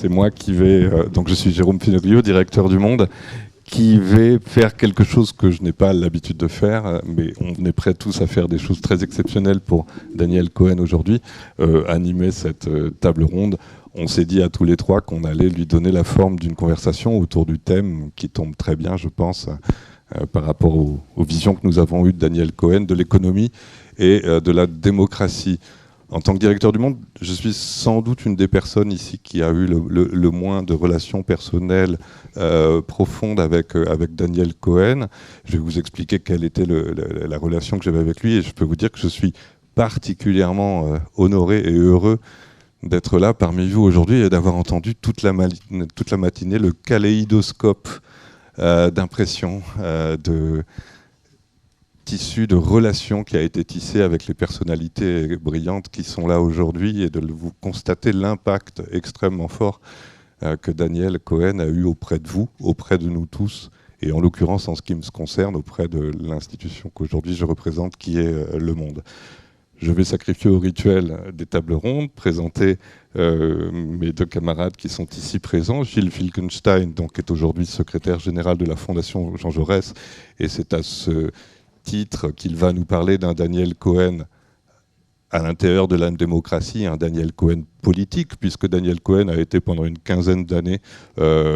C'est moi qui vais, donc je suis Jérôme Finoglio, directeur du Monde, qui vais faire quelque chose que je n'ai pas l'habitude de faire, mais on est prêts tous à faire des choses très exceptionnelles pour Daniel Cohen aujourd'hui, animer cette table ronde. On s'est dit à tous les trois qu'on allait lui donner la forme d'une conversation autour du thème qui tombe très bien, je pense, par rapport aux visions que nous avons eues de Daniel Cohen, de l'économie et de la démocratie. En tant que directeur du Monde, je suis sans doute une des personnes ici qui a eu le moins de relations personnelles profondes avec Daniel Cohen. Je vais vous expliquer quelle était la relation que j'avais avec lui et je peux vous dire que je suis particulièrement honoré et heureux d'être là parmi vous aujourd'hui et d'avoir entendu toute la matinée le kaléidoscope d'impressions, de tissu de relations qui a été tissé avec les personnalités brillantes qui sont là aujourd'hui et de vous constater l'impact extrêmement fort que Daniel Cohen a eu auprès de vous, auprès de nous tous, et en l'occurrence, en ce qui me concerne, auprès de l'institution qu'aujourd'hui je représente, qui est Le Monde. Je vais sacrifier au rituel des tables rondes, présenter mes deux camarades qui sont ici présents. Gilles Finkelstein, donc, est aujourd'hui secrétaire général de la Fondation Jean Jaurès, et c'est à ce titre qu'il va nous parler d'un Daniel Cohen à l'intérieur de la démocratie, un Daniel Cohen politique, puisque Daniel Cohen a été pendant une quinzaine d'années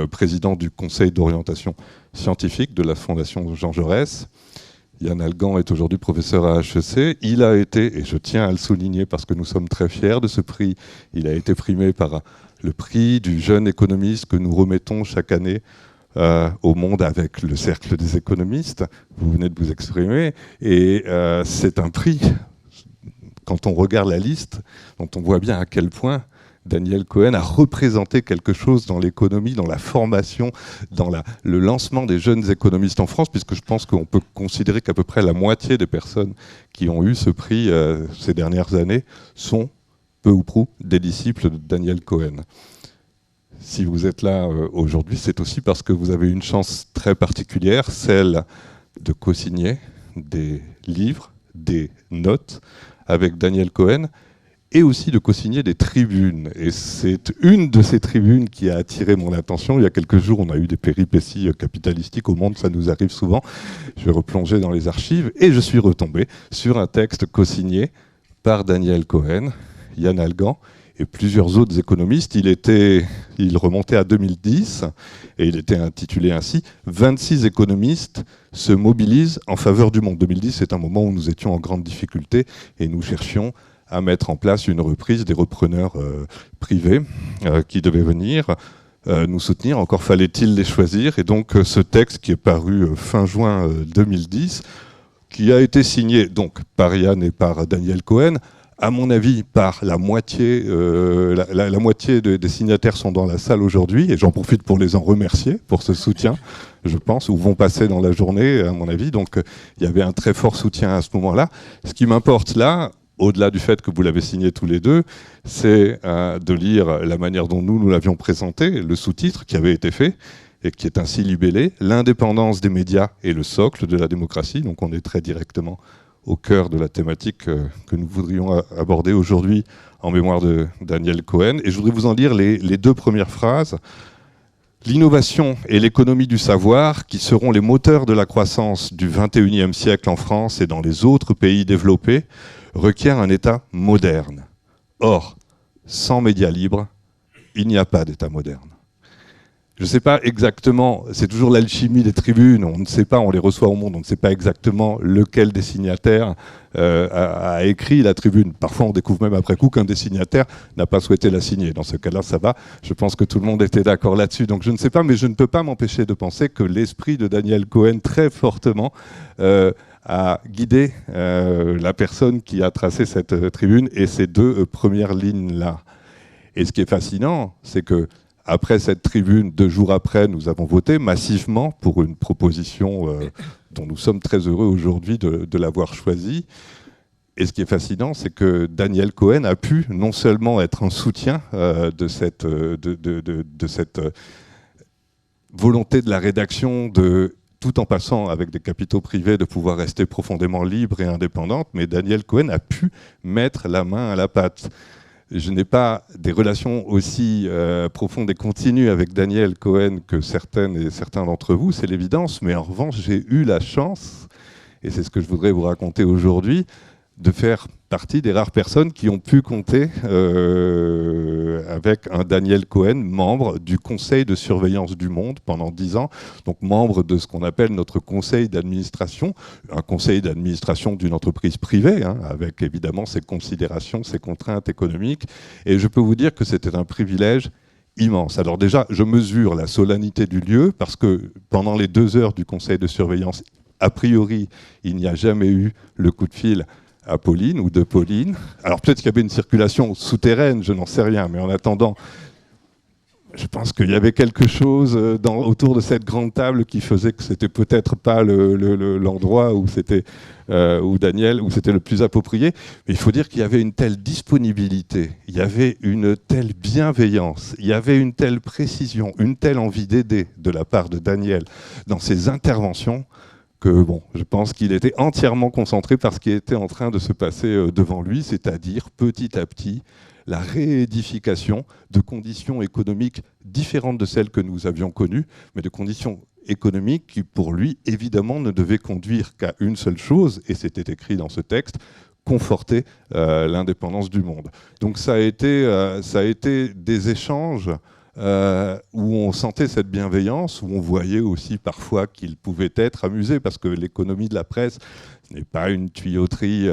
président du Conseil d'orientation scientifique de la Fondation Jean Jaurès. Yann Algan est aujourd'hui professeur à HEC. Il a été, et je tiens à le souligner parce que nous sommes très fiers de ce prix, il a été primé par le prix du jeune économiste que nous remettons chaque année au Monde avec le Cercle des économistes. Vous venez de vous exprimer. Et c'est un prix, quand on regarde la liste, dont on voit bien à quel point Daniel Cohen a représenté quelque chose dans l'économie, dans la formation, dans le lancement des jeunes économistes en France, puisque je pense qu'on peut considérer qu'à peu près la moitié des personnes qui ont eu ce prix ces dernières années sont, peu ou prou, des disciples de Daniel Cohen. Si vous êtes là aujourd'hui, c'est aussi parce que vous avez une chance très particulière, celle de co-signer des livres, des notes avec Daniel Cohen, et aussi de co-signer des tribunes. Et c'est une de ces tribunes qui a attiré mon attention. Il y a quelques jours, on a eu des péripéties capitalistiques au Monde, ça nous arrive souvent. Je vais replonger dans les archives, et je suis retombé sur un texte co-signé par Daniel Cohen, Yann Algan, et plusieurs autres économistes. Il remontait à 2010 et il était intitulé ainsi « 26 économistes se mobilisent en faveur du monde ». 2010, c'est un moment où nous étions en grande difficulté et nous cherchions à mettre en place une reprise des repreneurs privés qui devaient venir nous soutenir. Encore fallait-il les choisir. Et donc ce texte qui est paru fin juin 2010, qui a été signé donc par Yann et par Daniel Cohen, à mon avis, par la moitié, la moitié des signataires sont dans la salle aujourd'hui, et j'en profite pour les en remercier pour ce soutien, je pense, ou vont passer dans la journée, à mon avis. Donc, il y avait un très fort soutien à ce moment-là. Ce qui m'importe là, au-delà du fait que vous l'avez signé tous les deux, c'est de lire la manière dont nous l'avions présenté, le sous-titre qui avait été fait, et qui est ainsi libellé « L'indépendance des médias est le socle de la démocratie ». Donc, on est très directement au cœur de la thématique que nous voudrions aborder aujourd'hui en mémoire de Daniel Cohen. Et je voudrais vous en lire les deux premières phrases. « L'innovation et l'économie du savoir, qui seront les moteurs de la croissance du XXIe siècle en France et dans les autres pays développés, requièrent un État moderne. Or, sans médias libres, il n'y a pas d'État moderne. » Je ne sais pas exactement, c'est toujours l'alchimie des tribunes, on ne sait pas, on les reçoit au Monde, on ne sait pas exactement lequel des signataires a écrit la tribune. Parfois on découvre même après coup qu'un des signataires n'a pas souhaité la signer. Dans ce cas-là, ça va. Je pense que tout le monde était d'accord là-dessus. Donc je ne sais pas, mais je ne peux pas m'empêcher de penser que l'esprit de Daniel Cohen très fortement a guidé la personne qui a tracé cette tribune et ces deux premières lignes-là. Et ce qui est fascinant, c'est que après cette tribune, 2 jours après, nous avons voté massivement pour une proposition dont nous sommes très heureux aujourd'hui de l'avoir choisie. Et ce qui est fascinant, c'est que Daniel Cohen a pu non seulement être un soutien de cette volonté de la rédaction tout en passant avec des capitaux privés de pouvoir rester profondément libre et indépendante, mais Daniel Cohen a pu mettre la main à la pâte. Je n'ai pas des relations aussi profondes et continues avec Daniel Cohen que certaines et certains d'entre vous, c'est l'évidence, mais en revanche, j'ai eu la chance, et c'est ce que je voudrais vous raconter aujourd'hui, de faire partie des rares personnes qui ont pu compter avec un Daniel Cohen, membre du conseil de surveillance du Monde pendant 10 ans, donc membre de ce qu'on appelle notre conseil d'administration, un conseil d'administration d'une entreprise privée, hein, avec évidemment ses considérations, ses contraintes économiques. Et je peux vous dire que c'était un privilège immense. Alors déjà, je mesure la solennité du lieu, parce que pendant les 2 heures du conseil de surveillance, a priori, il n'y a jamais eu le coup de fil à Pauline ou de Pauline. Alors peut-être qu'il y avait une circulation souterraine, je n'en sais rien, mais en attendant, je pense qu'il y avait quelque chose autour de cette grande table qui faisait que c'était peut-être pas l'endroit où c'était où c'était le plus approprié. Mais il faut dire qu'il y avait une telle disponibilité, il y avait une telle bienveillance, il y avait une telle précision, une telle envie d'aider de la part de Daniel dans ses interventions, que bon, je pense qu'il était entièrement concentré par ce qui était en train de se passer devant lui, c'est-à-dire petit à petit la réédification de conditions économiques différentes de celles que nous avions connues, mais de conditions économiques qui, pour lui, évidemment, ne devaient conduire qu'à une seule chose, et c'était écrit dans ce texte, conforter l'indépendance du monde. Donc ça a été des échanges où on sentait cette bienveillance, où on voyait aussi parfois qu'il pouvait être amusé, parce que l'économie de la presse n'est pas une tuyauterie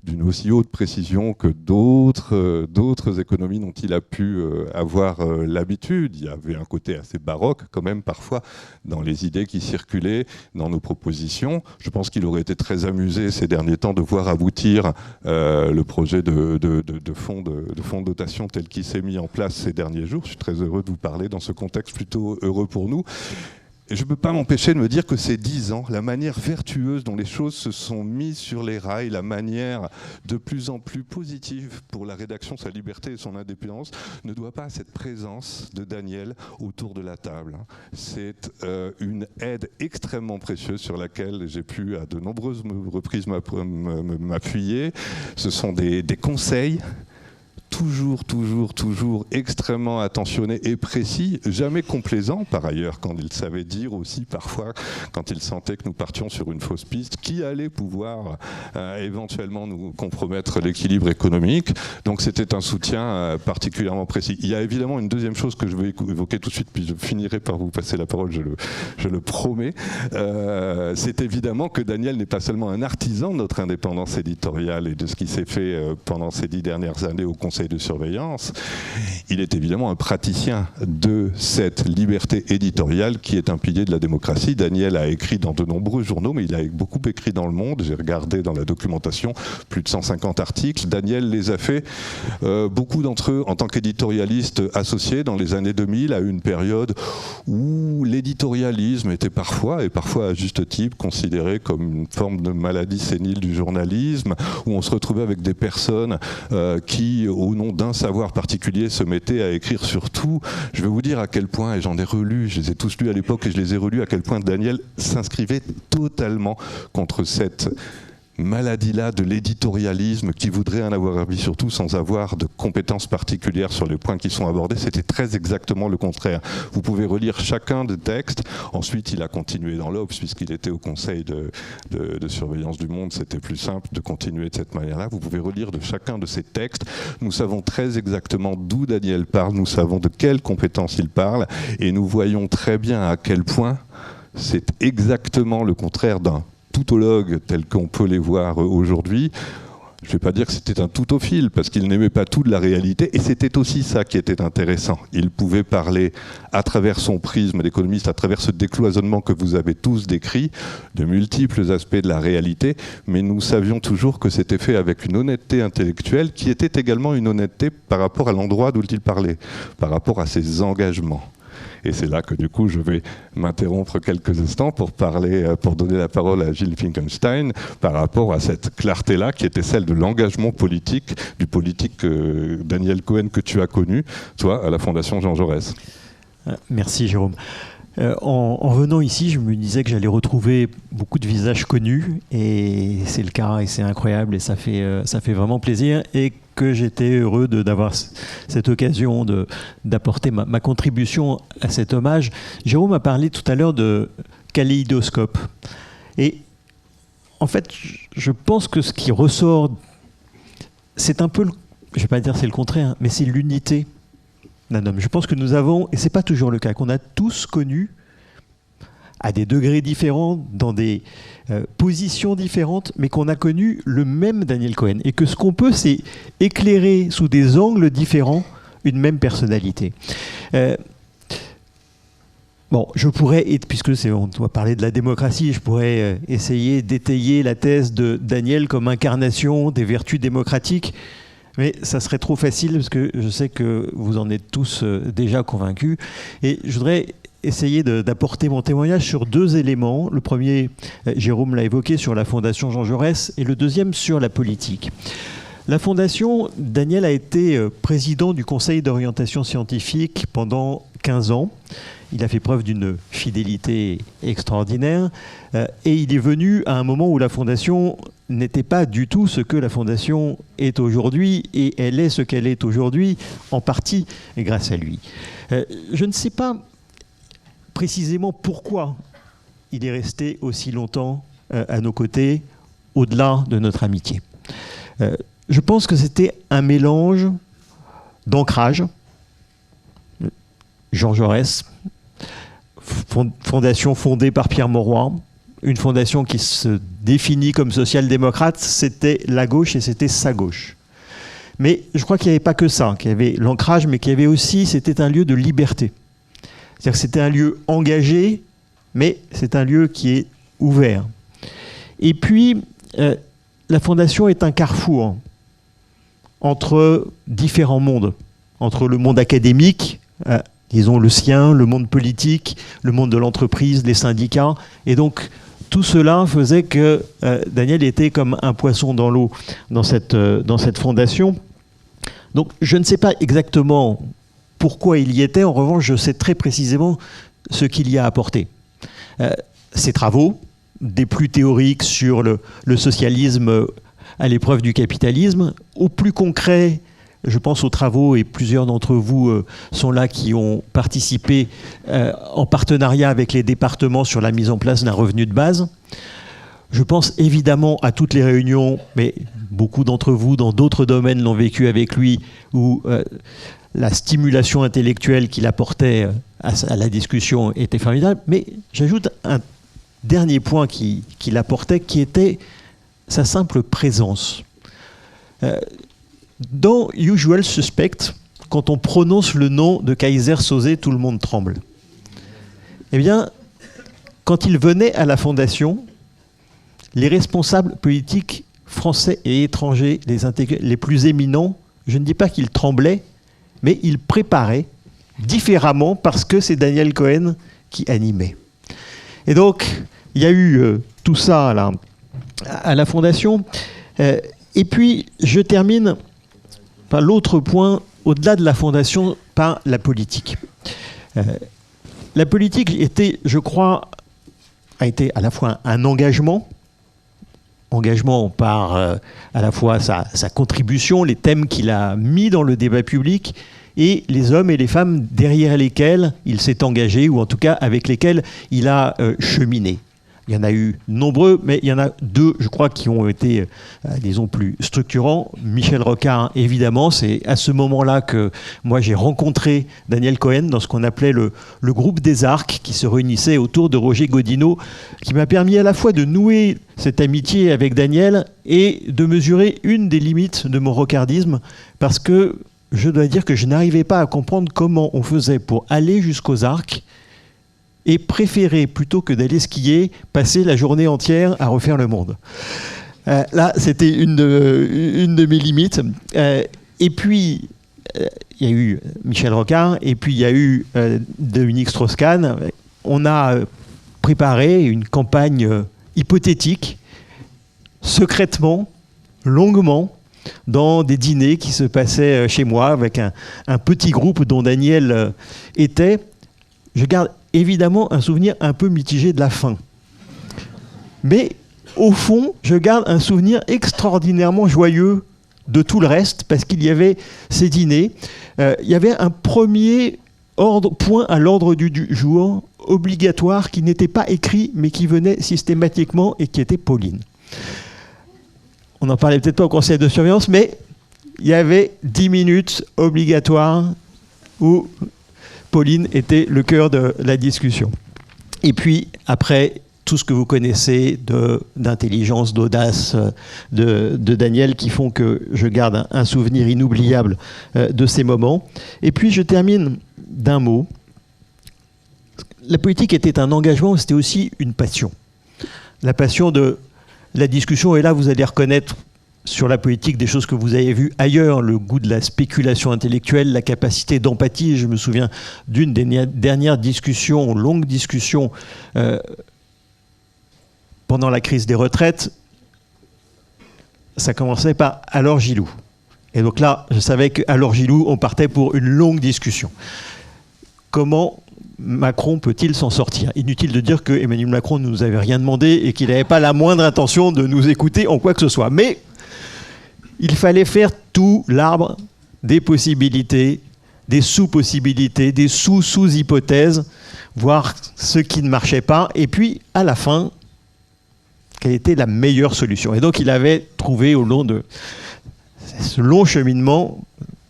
d'une aussi haute précision que d'autres économies dont il a pu avoir l'habitude. Il y avait un côté assez baroque quand même parfois dans les idées qui circulaient, dans nos propositions. Je pense qu'il aurait été très amusé ces derniers temps de voir aboutir le projet de fonds de dotation tel qu'il s'est mis en place ces derniers jours. Je suis très heureux de vous parler dans ce contexte plutôt heureux pour nous. Et je ne peux pas m'empêcher de me dire que ces 10 ans, la manière vertueuse dont les choses se sont mises sur les rails, la manière de plus en plus positive pour la rédaction, sa liberté et son indépendance, ne doit pas à cette présence de Daniel autour de la table. C'est une aide extrêmement précieuse sur laquelle j'ai pu à de nombreuses reprises m'appuyer. Ce sont des conseils toujours extrêmement attentionné et précis, jamais complaisant par ailleurs, quand il savait dire aussi parfois, quand il sentait que nous partions sur une fausse piste, qui allait pouvoir éventuellement nous compromettre l'équilibre économique. Donc c'était un soutien particulièrement précis. Il y a évidemment une deuxième chose que je veux évoquer tout de suite, puis je finirai par vous passer la parole, je le promets. C'est évidemment que Daniel n'est pas seulement un artisan de notre indépendance éditoriale et de ce qui s'est fait pendant ces 10 dernières années au Conseil de surveillance, il est évidemment un praticien de cette liberté éditoriale qui est un pilier de la démocratie. Daniel a écrit dans de nombreux journaux, mais il a beaucoup écrit dans Le Monde. J'ai regardé dans la documentation plus de 150 articles. Daniel les a fait, beaucoup d'entre eux, en tant qu'éditorialiste associé dans les années 2000, à une période où l'éditorialisme était parfois, et parfois à juste titre, considéré comme une forme de maladie sénile du journalisme, où on se retrouvait avec des personnes qui, au nom d'un savoir particulier, se mettaient à écrire sur tout. Je vais vous dire à quel point, et j'en ai relu, je les ai tous lus à l'époque et je les ai relus, à quel point Daniel s'inscrivait totalement contre cette maladie-là de l'éditorialisme qui voudrait en avoir envie, surtout sans avoir de compétences particulières sur les points qui sont abordés. C'était très exactement le contraire. Vous pouvez relire chacun des textes. Ensuite, il a continué dans l'Obs, puisqu'il était au Conseil de surveillance du Monde. C'était plus simple de continuer de cette manière-là. Vous pouvez relire de chacun de ces textes. Nous savons très exactement d'où Daniel parle. Nous savons de quelles compétences il parle. Et nous voyons très bien à quel point c'est exactement le contraire d'un toutologue tel qu'on peut les voir aujourd'hui. Je ne vais pas dire que c'était un toutophile, parce qu'il n'aimait pas tout de la réalité, et c'était aussi ça qui était intéressant. Il pouvait parler à travers son prisme d'économiste, à travers ce décloisonnement que vous avez tous décrit, de multiples aspects de la réalité, mais nous savions toujours que c'était fait avec une honnêteté intellectuelle qui était également une honnêteté par rapport à l'endroit d'où il parlait, par rapport à ses engagements. Et c'est là que du coup je vais m'interrompre quelques instants pour donner la parole à Gilles Finkelstein par rapport à cette clarté-là qui était celle de l'engagement politique, du politique Daniel Cohen que tu as connu, toi, à la Fondation Jean Jaurès. Merci Jérôme. En venant ici, je me disais que j'allais retrouver beaucoup de visages connus, et c'est le cas, et c'est incroyable, et ça fait vraiment plaisir. Et que j'étais heureux d'avoir cette occasion d'apporter ma contribution à cet hommage. Jérôme a parlé tout à l'heure de kaléidoscope. Et en fait, je pense que ce qui ressort, c'est un peu, je ne vais pas dire c'est le contraire, mais c'est l'unité d'un homme. Je pense que nous avons, et ce n'est pas toujours le cas, qu'on a tous connu, à des degrés différents, dans des positions différentes, mais qu'on a connu le même Daniel Cohen. Et que ce qu'on peut, c'est éclairer sous des angles différents une même personnalité. Bon, je pourrais, puisque on doit parler de la démocratie, je pourrais essayer d'étayer la thèse de Daniel comme incarnation des vertus démocratiques, mais ça serait trop facile, parce que je sais que vous en êtes tous déjà convaincus. Et je voudrais essayer d'apporter mon témoignage sur deux éléments. Le premier, Jérôme l'a évoqué, sur la Fondation Jean Jaurès, et le deuxième sur la politique. La Fondation, Daniel a été président du Conseil d'orientation scientifique pendant 15 ans. Il a fait preuve d'une fidélité extraordinaire, et il est venu à un moment où la Fondation n'était pas du tout ce que la Fondation est aujourd'hui, et elle est ce qu'elle est aujourd'hui, en partie grâce à lui. Je ne sais pas précisément pourquoi il est resté aussi longtemps à nos côtés, au-delà de notre amitié. Je pense que c'était un mélange d'ancrage. Jean Jaurès, fondation fondée par Pierre Mauroy, une fondation qui se définit comme social-démocrate, c'était la gauche et c'était sa gauche. Mais je crois qu'il n'y avait pas que ça, qu'il y avait l'ancrage, mais qu'il y avait aussi, c'était un lieu de liberté. C'est-à-dire que c'était un lieu engagé, mais c'est un lieu qui est ouvert. Et puis, la Fondation est un carrefour entre différents mondes, entre le monde académique, disons le sien, le monde politique, le monde de l'entreprise, les syndicats. Et donc, tout cela faisait que Daniel était comme un poisson dans l'eau dans cette fondation. Donc, je ne sais pas exactement pourquoi il y était. En revanche, je sais très précisément ce qu'il y a apporté. Ses travaux, des plus théoriques sur le socialisme à l'épreuve du capitalisme, au plus concret, je pense aux travaux, et plusieurs d'entre vous sont là qui ont participé en partenariat avec les départements sur la mise en place d'un revenu de base. Je pense évidemment à toutes les réunions, mais beaucoup d'entre vous dans d'autres domaines l'ont vécu avec lui, où la stimulation intellectuelle qu'il apportait à la discussion était formidable. Mais j'ajoute un dernier point qu'il apportait, qui était sa simple présence. Dans Usual Suspect, quand on prononce le nom de Kaiser Soze, tout le monde tremble. Eh bien, quand il venait à la Fondation, les responsables politiques français et étrangers, les plus éminents, je ne dis pas qu'ils tremblaient, mais ils préparaient différemment parce que c'est Daniel Cohen qui animait. Et donc, il y a eu tout ça là, à la Fondation. Et puis, je termine par l'autre point, au-delà de la Fondation, par la politique. La politique était, je crois, a été à la fois un engagement par à la fois sa contribution, les thèmes qu'il a mis dans le débat public, et les hommes et les femmes derrière lesquels il s'est engagé, ou en tout cas avec lesquels il a cheminé. Il y en a eu nombreux, mais il y en a deux, je crois, qui ont été, disons, plus structurants. Michel Rocard, évidemment, c'est à ce moment-là que moi j'ai rencontré Daniel Cohen dans ce qu'on appelait le groupe des Arcs, qui se réunissait autour de Roger Godineau, qui m'a permis à la fois de nouer cette amitié avec Daniel et de mesurer une des limites de mon rocardisme, parce que je dois dire que je n'arrivais pas à comprendre comment on faisait pour aller jusqu'aux Arcs et préférer, plutôt que d'aller skier, passer la journée entière à refaire le monde. Là, c'était une de mes limites. Et puis, il y a eu Michel Rocard, et puis il y a eu Dominique Strauss-Kahn. On a préparé une campagne hypothétique, secrètement, longuement, dans des dîners qui se passaient chez moi, avec un petit groupe dont Daniel était. Je garde évidemment un souvenir un peu mitigé de la fin. Mais au fond, je garde un souvenir extraordinairement joyeux de tout le reste, parce qu'il y avait ces dîners. Il y avait un premier point à l'ordre du jour, obligatoire, qui n'était pas écrit, mais qui venait systématiquement et qui était Pauline. On n'en parlait peut-être pas au conseil de surveillance, mais il y avait 10 minutes obligatoires où Pauline était le cœur de la discussion. Et puis, après, tout ce que vous connaissez d'intelligence, d'audace de Daniel, qui font que je garde un souvenir inoubliable de ces moments. Et puis, je termine d'un mot. La politique était un engagement, c'était aussi une passion. La passion de la discussion, et là, vous allez reconnaître sur la politique des choses que vous avez vues ailleurs, le goût de la spéculation intellectuelle, la capacité d'empathie. Je me souviens d'une des dernières discussions, longue discussion, pendant la crise des retraites. Ça commençait par « Alors Gilou ». Et donc là, je savais qu'alors Gilou, on partait pour une longue discussion. Comment Macron peut-il s'en sortir? Inutile de dire que Emmanuel Macron ne nous avait rien demandé et qu'il n'avait pas la moindre intention de nous écouter en quoi que ce soit. Mais il fallait faire tout l'arbre des possibilités, des sous-possibilités, des sous-hypothèses, voir ce qui ne marchait pas. Et puis, à la fin, quelle était la meilleure solution? Et donc, il avait trouvé au long de ce long cheminement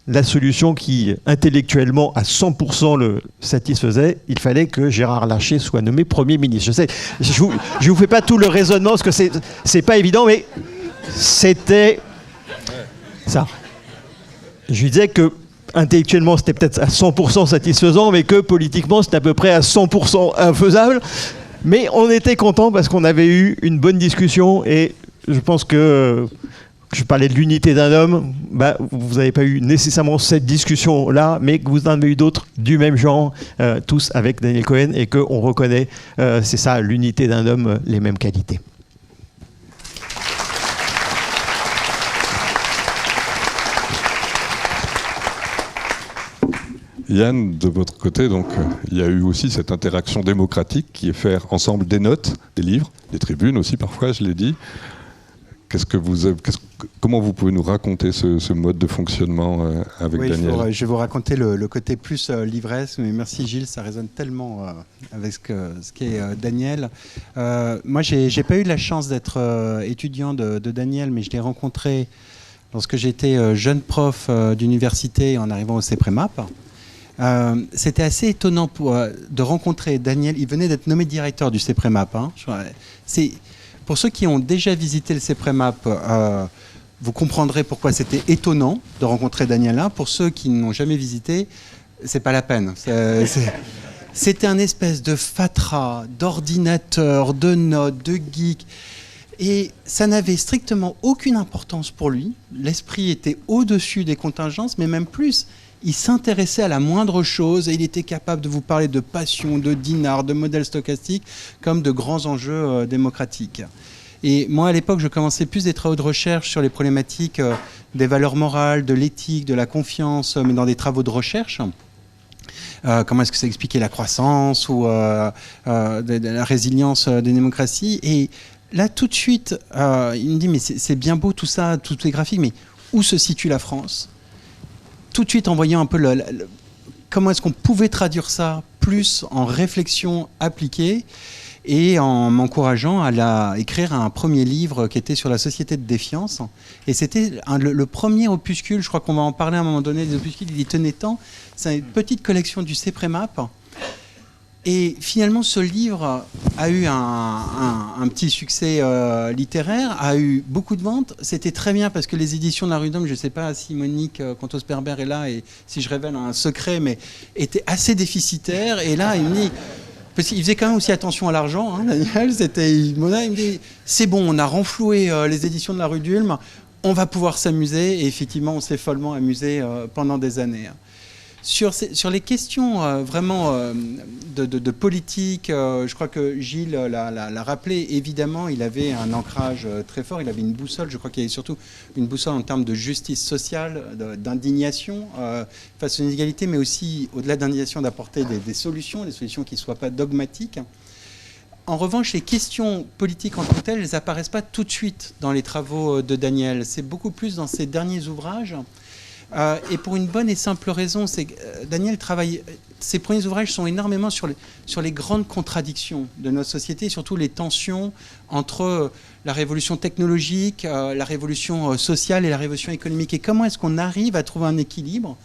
la solution qui, intellectuellement, à 100% le satisfaisait. Il fallait que Gérard Larcher soit nommé Premier ministre. Je sais, je vous fais pas tout le raisonnement, parce que c'est pas évident, mais c'était ça. Je lui disais que intellectuellement, c'était peut-être à 100% satisfaisant, mais que politiquement, c'était à peu près à 100% infaisable. Mais on était content parce qu'on avait eu une bonne discussion, et je pense que je parlais de l'unité d'un homme, bah, vous n'avez pas eu nécessairement cette discussion-là, mais que vous en avez eu d'autres du même genre, tous avec Daniel Cohen, et qu'on reconnaît, c'est ça, l'unité d'un homme, les mêmes qualités. Yann, de votre côté, donc, il y a eu aussi cette interaction démocratique qui est faire ensemble des notes, des livres, des tribunes aussi parfois, je l'ai dit. Comment vous pouvez nous raconter ce mode de fonctionnement avec Daniel? Je vais vous raconter le côté plus l'ivresse, mais merci Gilles, ça résonne tellement avec ce qu'est Daniel. Moi, j'ai pas eu la chance d'être étudiant de Daniel, mais je l'ai rencontré lorsque j'étais jeune prof d'université en arrivant au CEPREMAP. C'était assez étonnant de rencontrer Daniel. Il venait d'être nommé directeur du CEPREMAP. Hein. Pour ceux qui ont déjà visité le CEPREMAP, vous comprendrez pourquoi c'était étonnant de rencontrer Daniel là. Pour ceux qui n'ont jamais visité, c'est pas la peine. C'était un espèce de fatras, d'ordinateur, de notes, de geek. Et ça n'avait strictement aucune importance pour lui. L'esprit était au-dessus des contingences, mais même plus. Il s'intéressait à la moindre chose et il était capable de vous parler de passion, de dinars, de modèles stochastiques, comme de grands enjeux démocratiques. Et moi, à l'époque, je commençais plus des travaux de recherche sur les problématiques des valeurs morales, de l'éthique, de la confiance, mais dans des travaux de recherche. Comment est-ce que ça expliquait la croissance ou de la résilience des démocraties. Et là, tout de suite, il me dit, mais c'est bien beau tout ça, tous les graphiques, mais où se situe la France ? Tout de suite, en voyant un peu comment est-ce qu'on pouvait traduire ça plus en réflexion appliquée et en m'encourageant à écrire un premier livre qui était sur la société de défiance. Et c'était le premier opuscule, je crois qu'on va en parler à un moment donné, des opuscules, il y tenait tant. C'est une petite collection du CEPREMAP. Et finalement, ce livre a eu un petit succès littéraire, a eu beaucoup de ventes. C'était très bien parce que les éditions de la Rue d'Homme, je ne sais pas si Monique Contos-Berber est là et si je révèle un secret, mais étaient assez déficitaires. Et là, il me dit... Parce qu'il faisait quand même aussi attention à l'argent, hein, Daniel. Il me dit, c'est bon, on a renfloué les éditions de la Rue d'Ulm, on va pouvoir s'amuser. Et effectivement, on s'est follement amusé pendant des années. Sur les questions vraiment de politique, je crois que Gilles l'a rappelé, évidemment, il avait un ancrage très fort, il avait une boussole, je crois qu'il y avait surtout une boussole en termes de justice sociale, d'indignation face aux inégalités, mais aussi, au-delà d'indignation, d'apporter des solutions qui ne soient pas dogmatiques. En revanche, les questions politiques en tant que telles, elles n'apparaissent pas tout de suite dans les travaux de Daniel. C'est beaucoup plus dans ses derniers ouvrages. Et pour une bonne et simple raison, c'est que Daniel travaille... Ses premiers ouvrages sont énormément sur les grandes contradictions de notre société, surtout les tensions entre la révolution technologique, la révolution sociale et la révolution économique. Et comment est-ce qu'on arrive à trouver un équilibre ?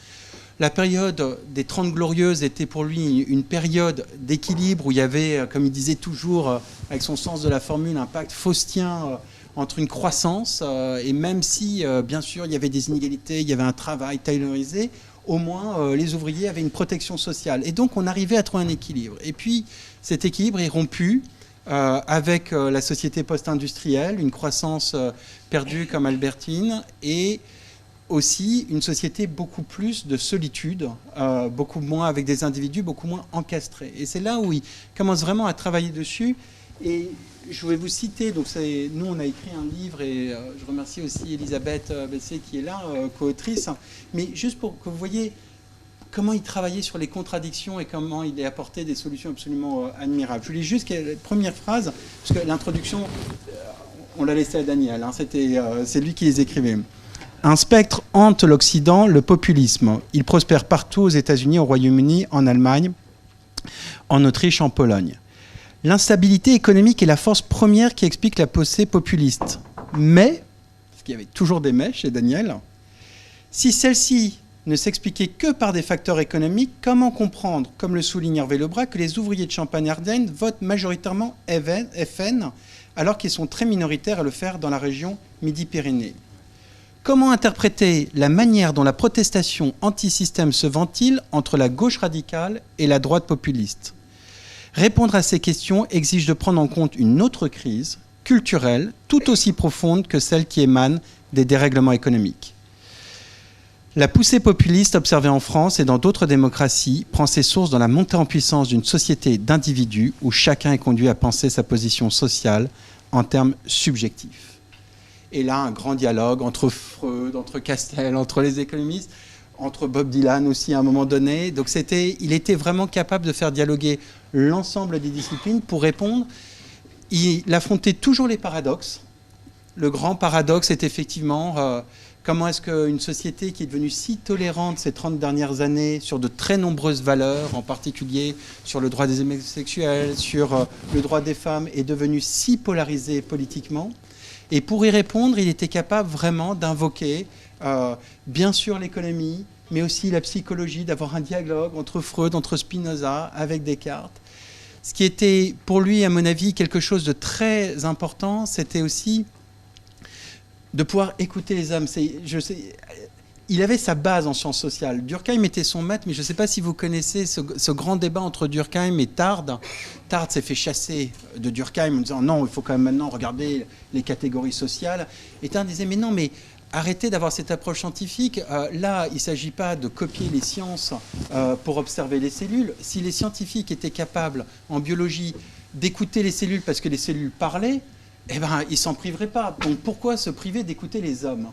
La période des 30 Glorieuses était pour lui une période d'équilibre où il y avait, comme il disait toujours, avec son sens de la formule, un pacte faustien entre une croissance, et même si, bien sûr, il y avait des inégalités, il y avait un travail taylorisé, au moins les ouvriers avaient une protection sociale. Et donc on arrivait à trouver un équilibre. Et puis cet équilibre est rompu avec la société post-industrielle, une croissance perdue comme Albertine, et aussi une société beaucoup plus de solitude, beaucoup moins avec des individus, beaucoup moins encastrés. Et c'est là où il commence vraiment à travailler dessus. Et je vais vous citer, donc nous on a écrit un livre, et je remercie aussi Elisabeth Bessé qui est là, co-autrice, mais juste pour que vous voyez comment il travaillait sur les contradictions et comment il a apporté des solutions absolument admirables. Je lis juste la première phrase, parce que l'introduction, on l'a laissée à Daniel, hein, c'est lui qui les écrivait. Un spectre hante l'Occident, le populisme. Il prospère partout aux États-Unis, au Royaume-Uni, en Allemagne, en Autriche, en Pologne. L'instabilité économique est la force première qui explique la pensée populiste. Mais, parce qu'il y avait toujours des mais chez Daniel, si celle-ci ne s'expliquait que par des facteurs économiques, comment comprendre, comme le souligne Hervé Lebras, que les ouvriers de Champagne-Ardenne votent majoritairement FN, alors qu'ils sont très minoritaires à le faire dans la région Midi-Pyrénées ? Comment interpréter la manière dont la protestation anti-système se ventile entre la gauche radicale et la droite populiste ? Répondre à ces questions exige de prendre en compte une autre crise culturelle tout aussi profonde que celle qui émane des dérèglements économiques. La poussée populiste observée en France et dans d'autres démocraties prend ses sources dans la montée en puissance d'une société d'individus où chacun est conduit à penser sa position sociale en termes subjectifs. Et là, un grand dialogue entre Freud, entre Castel, entre les économistes, entre Bob Dylan aussi à un moment donné. Donc il était vraiment capable de faire dialoguer l'ensemble des disciplines pour répondre. Il affrontait toujours les paradoxes. Le grand paradoxe est effectivement comment est-ce qu'une société qui est devenue si tolérante ces 30 dernières années sur de très nombreuses valeurs, en particulier sur le droit des homosexuels, sur le droit des femmes, est devenue si polarisée politiquement. Et pour y répondre, il était capable vraiment d'invoquer bien sûr l'économie, mais aussi la psychologie, d'avoir un dialogue entre Freud, entre Spinoza, avec Descartes. Ce qui était pour lui, à mon avis, quelque chose de très important, c'était aussi de pouvoir écouter les hommes. Il avait sa base en sciences sociales. Durkheim était son maître, mais je ne sais pas si vous connaissez ce grand débat entre Durkheim et Tarde. Tarde s'est fait chasser de Durkheim en disant non, il faut quand même maintenant regarder les catégories sociales. Et Tarde disait mais non, mais arrêtez d'avoir cette approche scientifique. Là, il ne s'agit pas de copier les sciences pour observer les cellules. Si les scientifiques étaient capables, en biologie, d'écouter les cellules parce que les cellules parlaient, eh ben, ils ne s'en priveraient pas. Donc pourquoi se priver d'écouter les hommes ?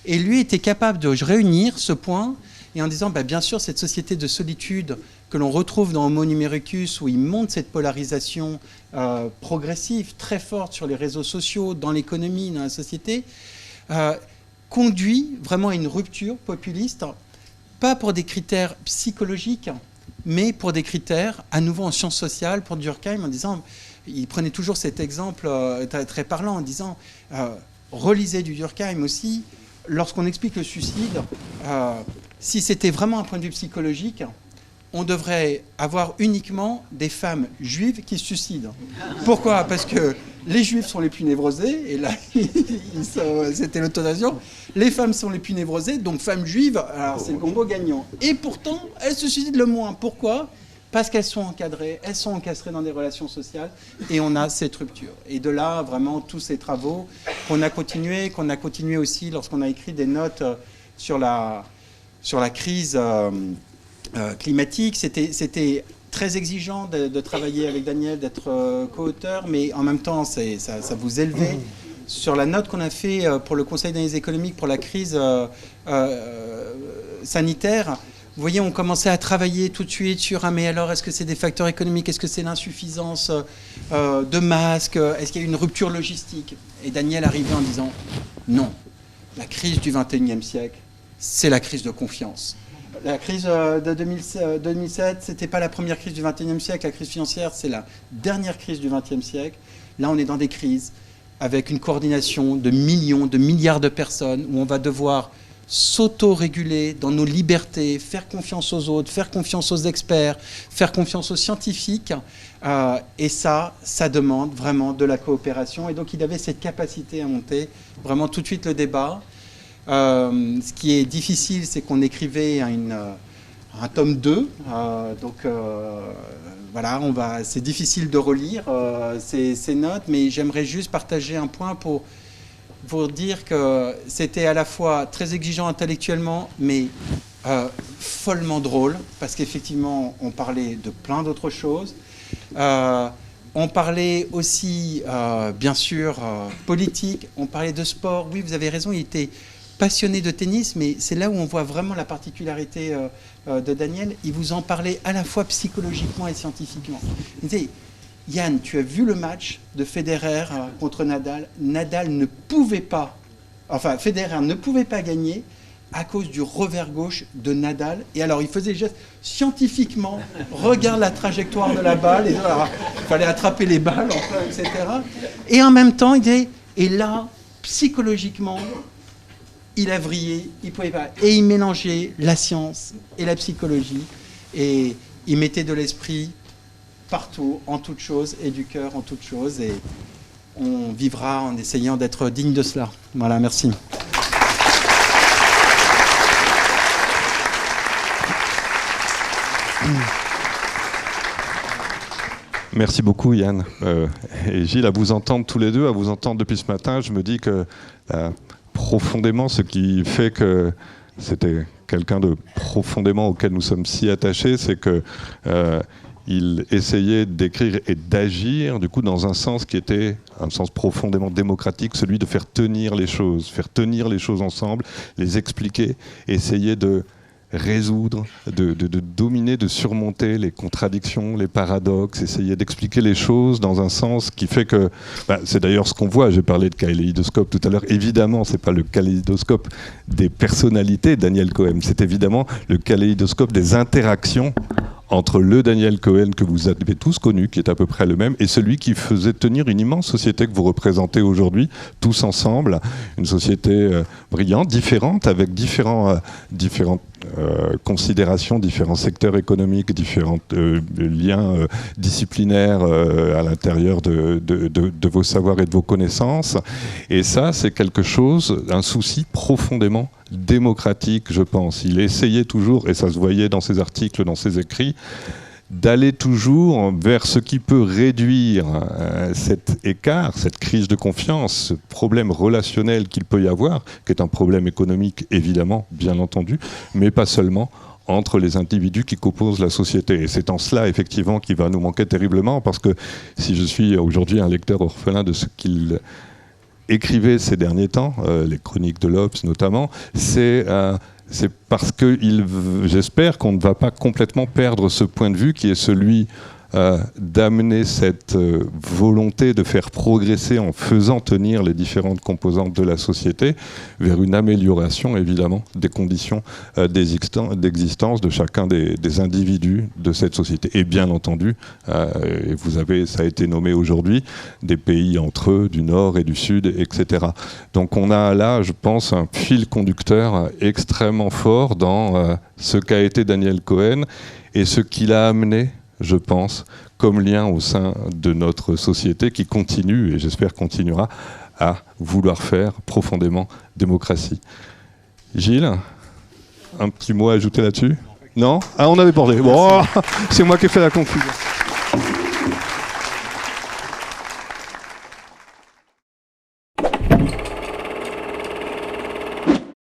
Et lui était capable de réunir ce point et en disant, bien sûr, cette société de solitude que l'on retrouve dans Homo numericus, où il montre cette polarisation progressive, très forte sur les réseaux sociaux, dans l'économie, dans la société, conduit vraiment à une rupture populiste, pas pour des critères psychologiques, mais pour des critères, à nouveau en sciences sociales, pour Durkheim, en disant, il prenait toujours cet exemple très parlant, en disant, relisez du Durkheim aussi, lorsqu'on explique le suicide, si c'était vraiment un point de vue psychologique, on devrait avoir uniquement des femmes juives qui se suicident. Pourquoi ? Parce que les juifs sont les plus névrosés, et là, c'était l'autorisation. Les femmes sont les plus névrosées, donc femmes juives, alors c'est le combo gagnant. Et pourtant, elles se suicident le moins. Pourquoi ? Parce qu'elles sont encadrées, elles sont encastrées dans des relations sociales, et on a cette rupture. Et de là, vraiment, tous ces travaux qu'on a continué aussi lorsqu'on a écrit des notes sur la crise climatique. C'était très exigeant de travailler avec Daniel, d'être co-auteur, mais en même temps, ça vous élevait. Sur la note qu'on a fait pour le Conseil d'analyse économique pour la crise sanitaire, Vous voyez, on commençait à travailler tout de suite sur mais alors, est-ce que c'est des facteurs économiques? Est-ce que c'est l'insuffisance de masques? Est-ce qu'il y a une rupture logistique? Et Daniel arrivait en disant non, la crise du XXIe siècle, c'est la crise de confiance. La crise de 2007, ce n'était pas la première crise du XXIe siècle. La crise financière, c'est la dernière crise du XXe siècle. Là, on est dans des crises avec une coordination de millions, de milliards de personnes où on va devoir s'auto-réguler dans nos libertés, faire confiance aux autres, faire confiance aux experts, faire confiance aux scientifiques. Et ça demande vraiment de la coopération. Et donc, il avait cette capacité à monter vraiment tout de suite le débat. Ce qui est difficile, c'est qu'on écrivait un tome 2. Voilà, c'est difficile de relire ces notes, mais j'aimerais juste partager un point pour dire que c'était à la fois très exigeant intellectuellement, mais follement drôle, parce qu'effectivement, on parlait de plein d'autres choses. On parlait aussi, bien sûr, politique, on parlait de sport. Oui, vous avez raison, il était passionné de tennis, mais c'est là où on voit vraiment la particularité de Daniel. Il vous en parlait à la fois psychologiquement et scientifiquement. Il disait, Yann, tu as vu le match de Federer contre Nadal. Federer ne pouvait pas gagner à cause du revers gauche de Nadal. Et alors, il faisait geste scientifiquement, regarde la trajectoire de la balle, il fallait attraper les balles, enfin, etc. Et en même temps, il disait, et là, psychologiquement, il a vrillé, il pouvait pas. Et il mélangeait la science et la psychologie. Et il mettait de l'esprit partout, en toute chose, et du cœur en toute chose. Et on vivra en essayant d'être digne de cela. Voilà, merci. Merci beaucoup Yann. Et Gilles, à vous entendre tous les deux, à vous entendre depuis ce matin, je me dis que profondément, ce qui fait que c'était quelqu'un de profondément auquel nous sommes si attachés, c'est que il essayait d'écrire et d'agir du coup dans un sens qui était un sens profondément démocratique, celui de faire tenir les choses ensemble, les expliquer, essayer de résoudre, de dominer, de surmonter les contradictions, les paradoxes, essayer d'expliquer les choses dans un sens qui fait que... c'est d'ailleurs ce qu'on voit, j'ai parlé de kaléidoscope tout à l'heure, évidemment c'est pas le kaléidoscope des personnalités Daniel Cohen, c'est évidemment le kaléidoscope des interactions entre le Daniel Cohen que vous avez tous connu, qui est à peu près le même, et celui qui faisait tenir une immense société que vous représentez aujourd'hui, tous ensemble, une société brillante, différente, avec différentes considérations, différents secteurs économiques, différents liens disciplinaires à l'intérieur de vos savoirs et de vos connaissances. Et ça, c'est quelque chose, un souci profondément démocratique, je pense. Il essayait toujours, et ça se voyait dans ses articles, dans ses écrits, d'aller toujours vers ce qui peut réduire cet écart, cette crise de confiance, ce problème relationnel qu'il peut y avoir, qui est un problème économique évidemment, bien entendu, mais pas seulement, entre les individus qui composent la société. Et c'est en cela, effectivement, qu'il va nous manquer terriblement, parce que si je suis aujourd'hui un lecteur orphelin de ce qu'il écrivait ces derniers temps, les chroniques de l'Obs notamment, c'est parce que j'espère qu'on ne va pas complètement perdre ce point de vue qui est celui d'amener cette volonté de faire progresser en faisant tenir les différentes composantes de la société vers une amélioration évidemment des conditions d'existence de chacun des individus de cette société. Et bien entendu, et ça a été nommé aujourd'hui, des pays entre eux, du Nord et du Sud, etc. Donc on a là, je pense, un fil conducteur extrêmement fort dans ce qu'a été Daniel Cohen et ce qu'il a amené, je pense, comme lien au sein de notre société qui continue, et j'espère continuera, à vouloir faire profondément démocratie. Gilles, un petit mot à ajouter là-dessus ? Non ? Ah, on avait parlé. Bon, c'est moi qui ai fait la confusion.